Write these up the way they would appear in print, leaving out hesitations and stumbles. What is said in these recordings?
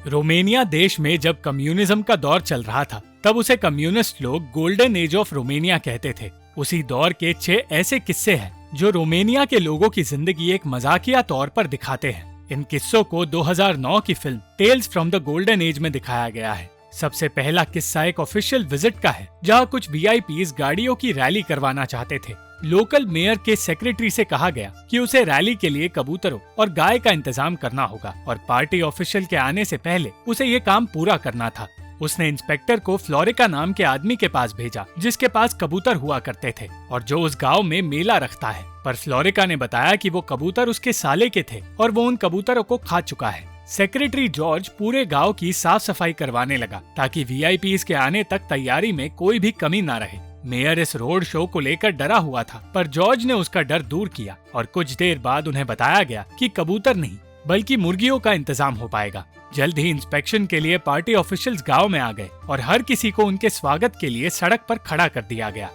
रोमेनिया देश में जब कम्युनिज्म का दौर चल रहा था, तब उसे कम्युनिस्ट लोग गोल्डन एज ऑफ रोमेनिया कहते थे। उसी दौर के 6 ऐसे किस्से हैं जो रोमेनिया के लोगों की जिंदगी एक मजाकिया तौर पर दिखाते हैं। इन किस्सों को 2009 की film tales from the golden age में दिखाया गया है। सबसे पहला किस्सा एक ऑफिशियल विजिट का है, जहां कुछ वीआईपीज गाड़ियों की रैली करवाना चाहते थे। लोकल मेयर के सेक्रेटरी से कहा गया कि उसे रैली के लिए कबूतरों और गाय का इंतजाम करना होगा और पार्टी ऑफिशियल के आने से पहले उसे ये काम पूरा करना था। उसने इंस्पेक्टर को फ्लोरिका नाम के आदमी के पास भेजा, जिसके पास कबूतर हुआ करते थे और जो उस गांव में मेला रखता है। पर फ्लोरिका ने बताया कि वो कबूतर उसके साले के थे और वो उन कबूतरों को खा चुका है। सेक्रेटरी जॉर्ज पूरे गांव की साफ सफाई करवाने लगा ताकि वीआईपीज के आने तक तैयारी में कोई भी कमी न रहे। मेयर इस रोड शो को लेकर डरा हुआ था, पर जॉर्ज ने उसका डर दूर किया और कुछ देर बाद उन्हें बताया गया कि कबूतर नहीं बल्कि मुर्गियों का इंतजाम हो पाएगा। जल्द ही इंस्पेक्शन के लिए पार्टी ऑफिशियल्स गांव में आ गए और हर किसी को उनके स्वागत के लिए सड़क पर खड़ा कर दिया गया।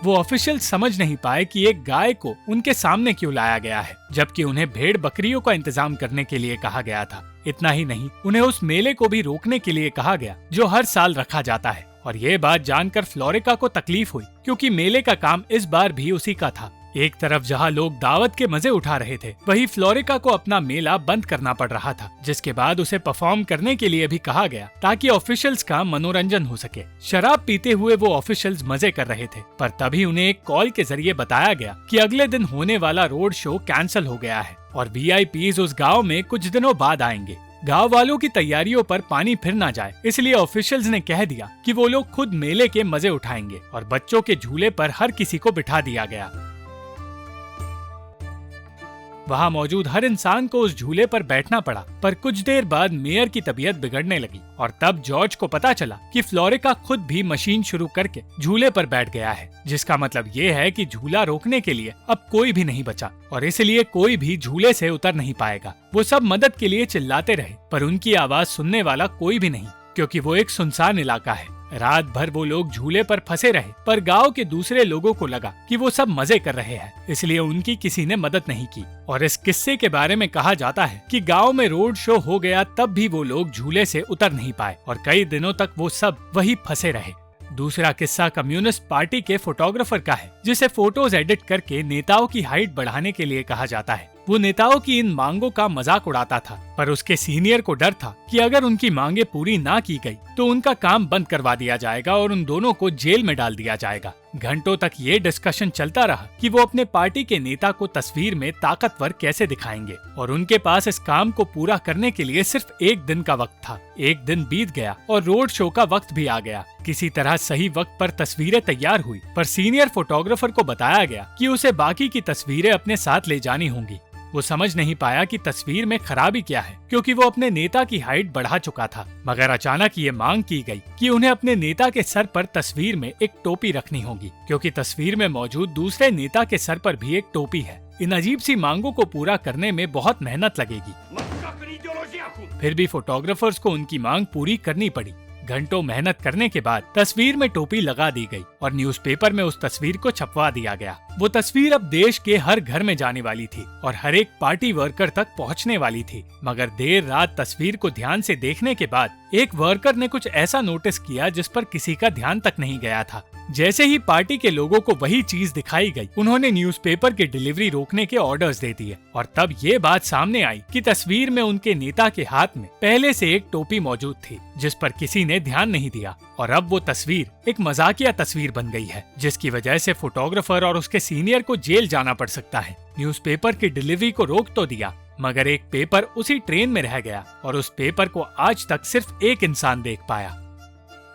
वो ऑफिशियल समझ नहीं पाए कि एक गाय को उनके सामने क्यों लाया गया है, जबकि उन्हें भेड़ बकरियों का इंतजाम करने के लिए कहा गया था। इतना ही नहीं, उन्हें उस मेले को भी रोकने के लिए कहा गया जो हर साल रखा जाता है। और ये बात जानकर फ्लोरिका को तकलीफ हुई, क्योंकि मेले का काम इस बार भी उसी का था। एक तरफ जहां लोग दावत के मजे उठा रहे थे, वहीं फ्लोरिका को अपना मेला बंद करना पड़ रहा था, जिसके बाद उसे परफॉर्म करने के लिए भी कहा गया ताकि ऑफिशियल्स का मनोरंजन हो सके। शराब पीते हुए वो ऑफिशियल्स मजे कर रहे थे, पर तभी उन्हें एक कॉल के जरिए बताया गया कि अगले दिन होने वाला रोड शो कैंसिल हो गया है और वीआईपीज उस गाँव में कुछ दिनों बाद आएंगे। गांव वालों की तैयारियों पर पानी फिर ना जाए, इसलिए ऑफिशियल्स ने कह दिया कि वो लोग खुद मेले के मजे उठाएंगे और बच्चों के झूले पर हर किसी को बिठा दिया गया। वहां मौजूद हर इंसान को उस झूले पर बैठना पड़ा, पर कुछ देर बाद मेयर की तबीयत बिगड़ने लगी और तब जॉर्ज को पता चला कि फ्लोरिका खुद भी मशीन शुरू करके झूले पर बैठ गया है, जिसका मतलब ये है कि झूला रोकने के लिए अब कोई भी नहीं बचा और इसलिए कोई भी झूले से उतर नहीं पाएगा। वो सब मदद के लिए चिल्लाते रहे, पर उनकी आवाज सुनने वाला कोई भी नहीं, क्योंकि वो एक सुनसान इलाका है। रात भर वो लोग झूले पर फंसे रहे, पर गांव के दूसरे लोगों को लगा कि वो सब मजे कर रहे हैं, इसलिए उनकी किसी ने मदद नहीं की। और इस किस्से के बारे में कहा जाता है कि गांव में रोड शो हो गया, तब भी वो लोग झूले से उतर नहीं पाए और कई दिनों तक वो सब वही फंसे रहे। दूसरा किस्सा कम्युनिस्ट पार्टी के फोटोग्राफर का है, जिसे फोटोज एडिट करके नेताओं की हाइट बढ़ाने के लिए कहा जाता है। वो नेताओं की इन मांगों का मजाक उड़ाता था, पर उसके सीनियर को डर था कि अगर उनकी मांगे पूरी ना की गई तो उनका काम बंद करवा दिया जाएगा और उन दोनों को जेल में डाल दिया जाएगा। घंटों तक ये डिस्कशन चलता रहा कि वो अपने पार्टी के नेता को तस्वीर में ताकतवर कैसे दिखाएंगे और उनके पास इस काम को पूरा करने के लिए सिर्फ एक दिन का वक्त था। एक दिन बीत गया और रोड शो का वक्त भी आ गया। किसी तरह सही वक्त पर तस्वीरें तैयार हुई, पर सीनियर फोटोग्राफर को बताया गया कि उसे बाकी की तस्वीरें अपने साथ ले जानी होंगी। वो समझ नहीं पाया कि तस्वीर में खराबी क्या है, क्योंकि वो अपने नेता की हाइट बढ़ा चुका था। मगर अचानक ये मांग की गई कि उन्हें अपने नेता के सर पर तस्वीर में एक टोपी रखनी होगी, क्योंकि तस्वीर में मौजूद दूसरे नेता के सर पर भी एक टोपी है। इन अजीब सी मांगों को पूरा करने में बहुत मेहनत लगेगी, फिर भी फोटोग्राफर्स को उनकी मांग पूरी करनी पड़ी। घंटों मेहनत करने के बाद तस्वीर में टोपी लगा दी गई और न्यूज़पेपर में उस तस्वीर को छपवा दिया गया। वो तस्वीर अब देश के हर घर में जाने वाली थी और हर एक पार्टी वर्कर तक पहुंचने वाली थी। मगर देर रात तस्वीर को ध्यान से देखने के बाद एक वर्कर ने कुछ ऐसा नोटिस किया जिस पर किसी का ध्यान तक नहीं गया था। जैसे ही पार्टी के लोगों को वही चीज दिखाई गई, उन्होंने न्यूज़पेपर की डिलीवरी रोकने के ऑर्डर्स दे दिए और तब ये बात सामने आई कि तस्वीर में उनके नेता के हाथ में पहले से एक टोपी मौजूद थी, जिस पर किसी ने ध्यान नहीं दिया और अब वो तस्वीर एक मजाकिया तस्वीर बन गई है, जिसकी वजह से फोटोग्राफर और उसके सीनियर को जेल जाना पड़ सकता है। न्यूज़पेपर की डिलीवरी को रोक तो दिया, मगर एक पेपर उसी ट्रेन में रह गया और उस पेपर को आज तक सिर्फ एक इंसान देख पाया।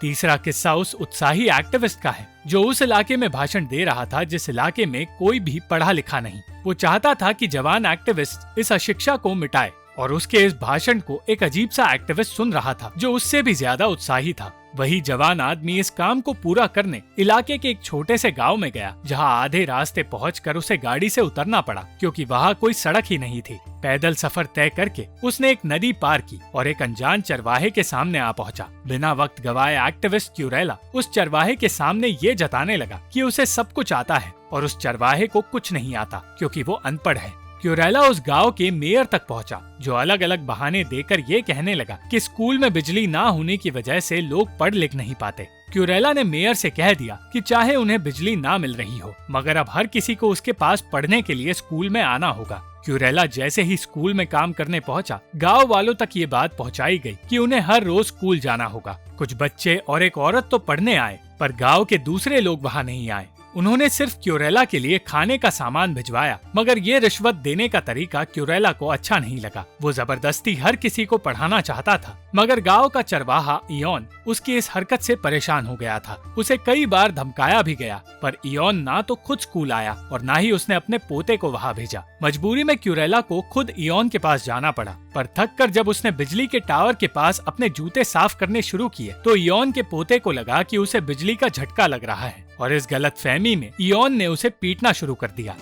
तीसरा किस्सा उस उत्साही एक्टिविस्ट का है जो उस इलाके में भाषण दे रहा था जिस इलाके में कोई भी पढ़ा लिखा नहीं। वो चाहता था कि जवान एक्टिविस्ट इस अशिक्षा को मिटाए और उसके इस भाषण को एक अजीब सा एक्टिविस्ट सुन रहा था जो उससे भी ज्यादा उत्साही था। वही जवान आदमी इस काम को पूरा करने इलाके के एक छोटे से गांव में गया, जहां आधे रास्ते पहुंचकर उसे गाड़ी से उतरना पड़ा क्योंकि वहां कोई सड़क ही नहीं थी। पैदल सफर तय करके उसने एक नदी पार की और एक अनजान चरवाहे के सामने आ पहुंचा। बिना वक्त गवाए एक्टिविस्ट क्यूरेला उस चरवाहे के सामने ये जताने लगा कि उसे सब कुछ आता है और उस चरवाहे को कुछ नहीं आता क्योंकि वो अनपढ़ है। क्यूरेला उस गांव के मेयर तक पहुंचा, जो अलग अलग बहाने देकर ये कहने लगा कि स्कूल में बिजली ना होने की वजह से लोग पढ़ लिख नहीं पाते। क्यूरेला ने मेयर से कह दिया कि चाहे उन्हें बिजली ना मिल रही हो, मगर अब हर किसी को उसके पास पढ़ने के लिए स्कूल में आना होगा। क्यूरेला जैसे ही स्कूल में काम करने पहुंचा, गांव वालों तक ये बात पहुंचाई गई कि उन्हें हर रोज स्कूल जाना होगा। कुछ बच्चे और एक औरत तो पढ़ने आए, पर गांव के दूसरे लोग वहां नहीं आए। उन्होंने सिर्फ क्यूरेला के लिए खाने का सामान भिजवाया, मगर ये रिश्वत देने का तरीका क्यूरेला को अच्छा नहीं लगा। वो जबरदस्ती हर किसी को पढ़ाना चाहता था, मगर गांव का चरवाहा इयोन उसकी इस हरकत से परेशान हो गया था। उसे कई बार धमकाया भी गया, पर इयोन ना तो खुद स्कूल आया और ना ही उसने अपने पोते को वहां भेजा। मजबूरी में क्यूरेला को खुद इयोन के पास जाना पड़ा, पर थक कर जब उसने बिजली के टावर के पास अपने जूते साफ करने शुरू किए, तो इयोन के पोते को लगा कि उसे बिजली का झटका लग रहा है, और इस गलतफहमी में इयोन ने उसे पीटना शुरू कर दिया।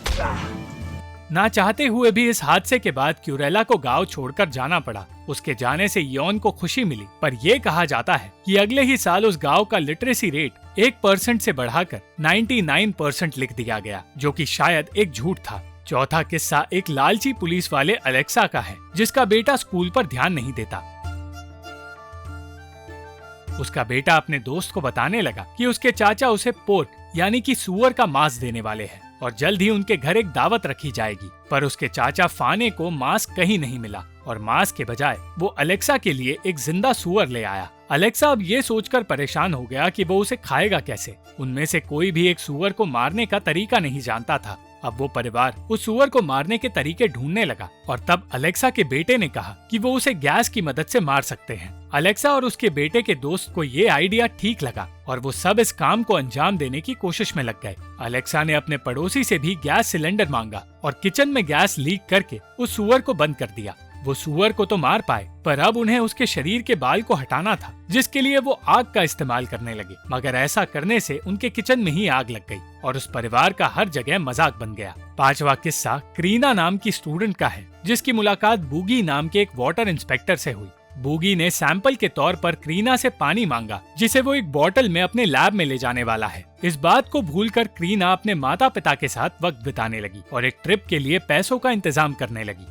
ना चाहते हुए भी इस हादसे के बाद क्यूरेला को गांव छोड़कर जाना पड़ा। उसके जाने से इयोन को खुशी मिली, पर यह कहा जाता है कि अगले ही साल उस गांव का लिटरेसी रेट 1% से बढ़ाकर 99% लिख दिया गया, जो कि शायद एक झूठ था। चौथा किस्सा एक लालची पुलिस वाले अलेक्सा का है, जिसका बेटा स्कूल पर ध्यान नहीं देता। उसका बेटा अपने दोस्त को बताने लगा कि उसके चाचा उसे पोर्क यानी कि सूअर का मांस देने वाले हैं और जल्द ही उनके घर एक दावत रखी जाएगी। पर उसके चाचा फाने को मांस कहीं नहीं मिला और मांस के बजाय वो अलेक्सा के लिए एक जिंदा सूअर ले आया। अलेक्सा अब ये सोचकर परेशान हो गया कि वो उसे खाएगा कैसे। उनमें से कोई भी एक सूअर को मारने का तरीका नहीं जानता था। अब वो परिवार उस सूअर को मारने के तरीके ढूंढने लगा और तब अलेक्सा के बेटे ने कहा कि वो उसे गैस की मदद से मार सकते हैं। अलेक्सा और उसके बेटे के दोस्त को ये आइडिया ठीक लगा और वो सब इस काम को अंजाम देने की कोशिश में लग गए। अलेक्सा ने अपने पड़ोसी से भी गैस सिलेंडर मांगा और किचन में गैस लीक करके उस सूअर को बंद कर दिया। वो सूअर को तो मार पाए, पर अब उन्हें उसके शरीर के बाल को हटाना था, जिसके लिए वो आग का इस्तेमाल करने लगे। मगर ऐसा करने से उनके किचन में ही आग लग गई और उस परिवार का हर जगह मजाक बन गया। पांचवा किस्सा क्रीना नाम की स्टूडेंट का है, जिसकी मुलाकात बूगी नाम के एक वाटर इंस्पेक्टर से हुई। बूगी ने सैंपल के तौर पर क्रीना से पानी मांगा, जिसे वो एक बोतल में अपने लैब में ले जाने वाला है। इस बात को भूलकर क्रीना अपने माता पिता के साथ वक्त बिताने लगी और एक ट्रिप के लिए पैसों का इंतजाम करने लगी।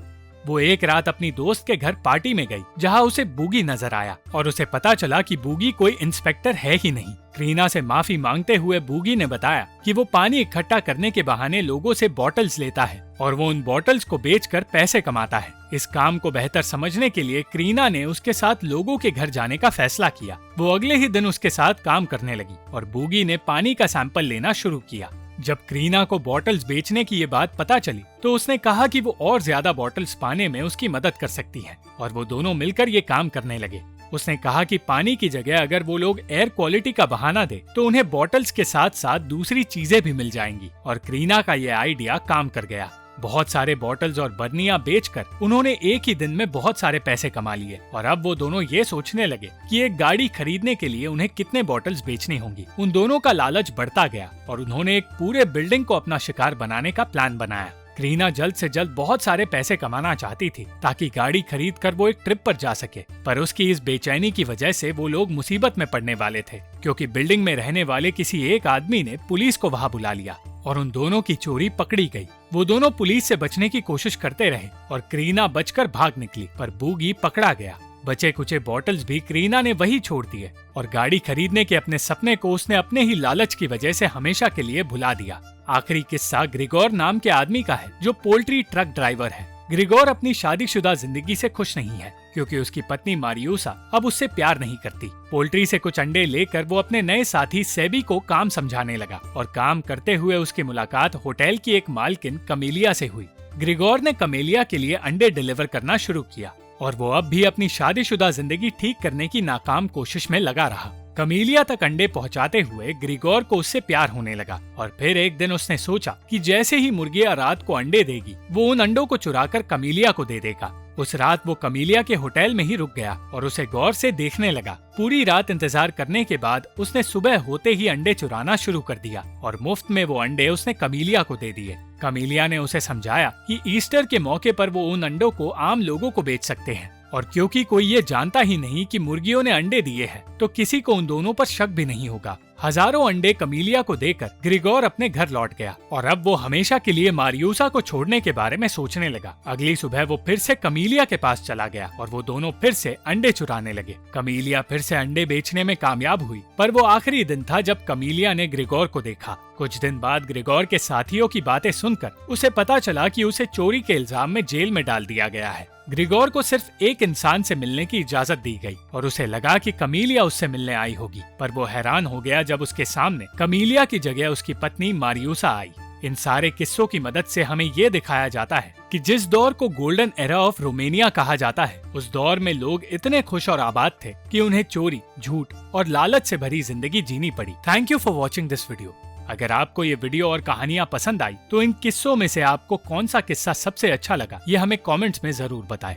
वो एक रात अपनी दोस्त के घर पार्टी में गई, जहां उसे बूगी नजर आया और उसे पता चला कि बूगी कोई इंस्पेक्टर है ही नहीं। क्रीना से माफी मांगते हुए बूगी ने बताया कि वो पानी इकट्ठा करने के बहाने लोगों से बॉटल्स लेता है और वो उन बॉटल्स को बेचकर पैसे कमाता है। इस काम को बेहतर समझने के लिए क्रीना ने उसके साथ लोगों के घर जाने का फैसला किया। वो अगले ही दिन उसके साथ काम करने लगी और बूगी ने पानी का सैंपल लेना शुरू किया। जब क्रीना को बॉटल्स बेचने की ये बात पता चली, तो उसने कहा कि वो और ज्यादा बॉटल्स पाने में उसकी मदद कर सकती है और वो दोनों मिलकर ये काम करने लगे। उसने कहा कि पानी की जगह अगर वो लोग एयर क्वालिटी का बहाना दे, तो उन्हें बॉटल्स के साथ साथ दूसरी चीजें भी मिल जाएंगी और क्रीना का ये आइडिया काम कर गया। बहुत सारे बॉटल्स और बर्नियां बेचकर उन्होंने एक ही दिन में बहुत सारे पैसे कमा लिए और अब वो दोनों ये सोचने लगे कि एक गाड़ी खरीदने के लिए उन्हें कितने बॉटल्स बेचनी होंगी। उन दोनों का लालच बढ़ता गया और उन्होंने एक पूरे बिल्डिंग को अपना शिकार बनाने का प्लान बनाया। क्रीना जल्द से जल्द बहुत सारे पैसे कमाना चाहती थी ताकि गाड़ी खरीद कर वो एक ट्रिप पर जा सके, पर उसकी इस बेचैनी की वजह से वो लोग मुसीबत में पड़ने वाले थे, क्योंकि बिल्डिंग में रहने वाले किसी एक आदमी ने पुलिस को वहां बुला लिया और उन दोनों की चोरी पकड़ी गई। वो दोनों पुलिस से बचने की कोशिश करते रहे और क्रीना बचकर भाग निकली, पर बूगी पकड़ा गया। बचे कुचे बॉटल्स भी क्रीना ने वही छोड़ दिए और गाड़ी खरीदने के अपने सपने को उसने अपने ही लालच की वजह से हमेशा के लिए भुला दिया। आखिरी किस्सा ग्रिगोर नाम के आदमी का है, जो पोल्ट्री ट्रक ड्राइवर है। ग्रिगोर अपनी शादीशुदा जिंदगी से खुश नहीं है, क्योंकि उसकी पत्नी मारियूसा अब उससे प्यार नहीं करती। पोल्ट्री से कुछ अंडे लेकर वो अपने नए साथी सेबी को काम समझाने लगा और काम करते हुए उसकी मुलाकात होटल की एक मालकिन कमेलिया से हुई। ग्रिगोर ने कमेलिया के लिए अंडे डिलीवर करना शुरू किया और वो अब भी अपनी शादीशुदा जिंदगी ठीक करने की नाकाम कोशिश में लगा रहा। कमेलिया तक अंडे पहुंचाते हुए ग्रिगोर को उससे प्यार होने लगा और फिर एक दिन उसने सोचा कि जैसे ही मुर्गियां रात को अंडे देगी, वो उन अंडों को चुराकर कमेलिया को दे देगा। उस रात वो कमेलिया के होटल में ही रुक गया और उसे गौर से देखने लगा। पूरी रात इंतजार करने के बाद उसने सुबह होते ही अंडे चुराना शुरू कर दिया और मुफ्त में वो अंडे उसने कमेलिया को दे दिए। कमेलिया ने उसे समझाया कि ईस्टर के मौके पर वो उन अंडों को आम लोगों को बेच सकते हैं और क्योंकि कोई ये जानता ही नहीं कि मुर्गियों ने अंडे दिए हैं, तो किसी को उन दोनों पर शक भी नहीं होगा। हजारों अंडे कमीलिया को देकर ग्रिगोर अपने घर लौट गया और अब वो हमेशा के लिए मारियूसा को छोड़ने के बारे में सोचने लगा। अगली सुबह वो फिर से कमीलिया के पास चला गया और वो दोनों फिर से अंडे चुराने लगे। कमीलिया फिर से अंडे बेचने में कामयाब हुई, पर वो आखिरी दिन था जब कमीलिया ने ग्रिगोर को देखा। कुछ दिन बाद ग्रिगोर के साथियों की बातें सुनकर उसे पता चला कि उसे चोरी के इल्जाम में जेल में डाल दिया गया है। ग्रिगोर को सिर्फ एक इंसान से मिलने की इजाजत दी गई और उसे लगा कि कमीलिया उससे मिलने आई होगी, पर वो हैरान हो गया जब उसके सामने कमीलिया की जगह उसकी पत्नी मारियूसा आई। इन सारे किस्सों की मदद से हमें ये दिखाया जाता है कि जिस दौर को गोल्डन एरा ऑफ रोमानिया कहा जाता है, उस दौर में लोग इतने खुश और आबाद थे कि उन्हें चोरी, झूठ और लालच से भरी जिंदगी जीनी पड़ी। Thank you for watching this video. अगर आपको ये वीडियो और कहानियाँ पसंद आई तो इन किस्सों में से आपको कौन सा किस्सा सबसे अच्छा लगा, ये हमें कमेंट्स में जरूर बताएं।